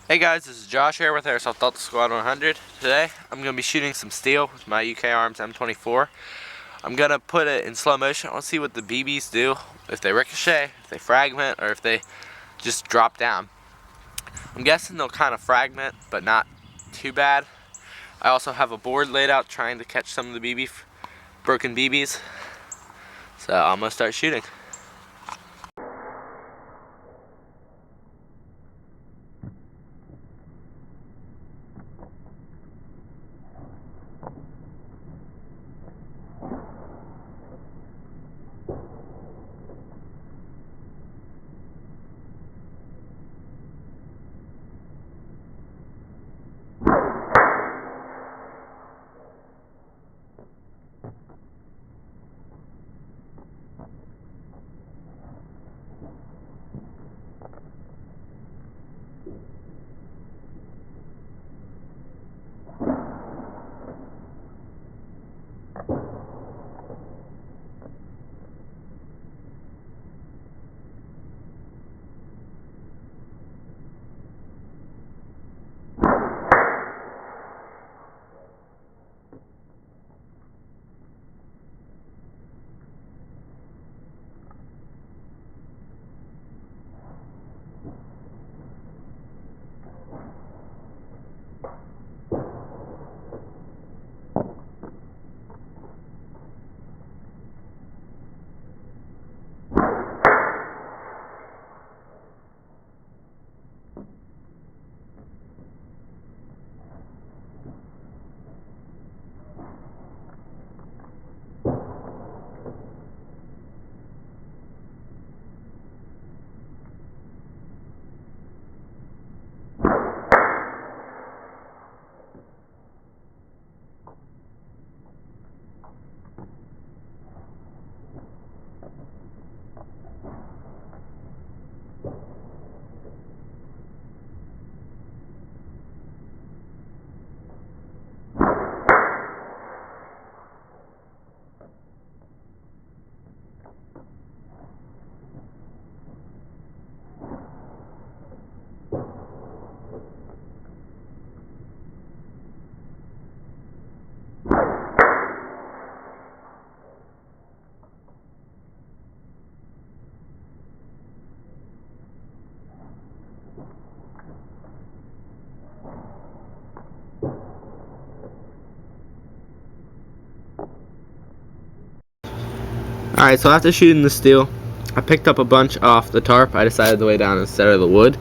Hey guys, this is Josh here with Airsoft Delta Squad 100. Today, I'm going to be shooting some steel with my UK Arms M24. I'm going to put it in slow motion. I want to see what the BBs do, if they ricochet, if they fragment, or if they just drop down. I'm guessing they'll kind of fragment, but not too bad. I also have a board laid out trying to catch some of the broken BBs. So I'm going to start shooting. Alright, so after shooting the steel, I picked up a bunch off the tarp. I decided to lay down instead of the wood.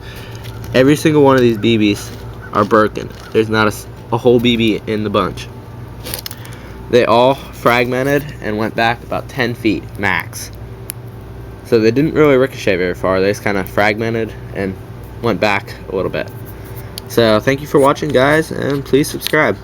Every single one of these BBs are broken. There's not a whole BB in the bunch. They all fragmented and went back about 10 feet max. So they didn't really ricochet very far. They just kind of fragmented and went back a little bit. So thank you for watching, guys, and please subscribe.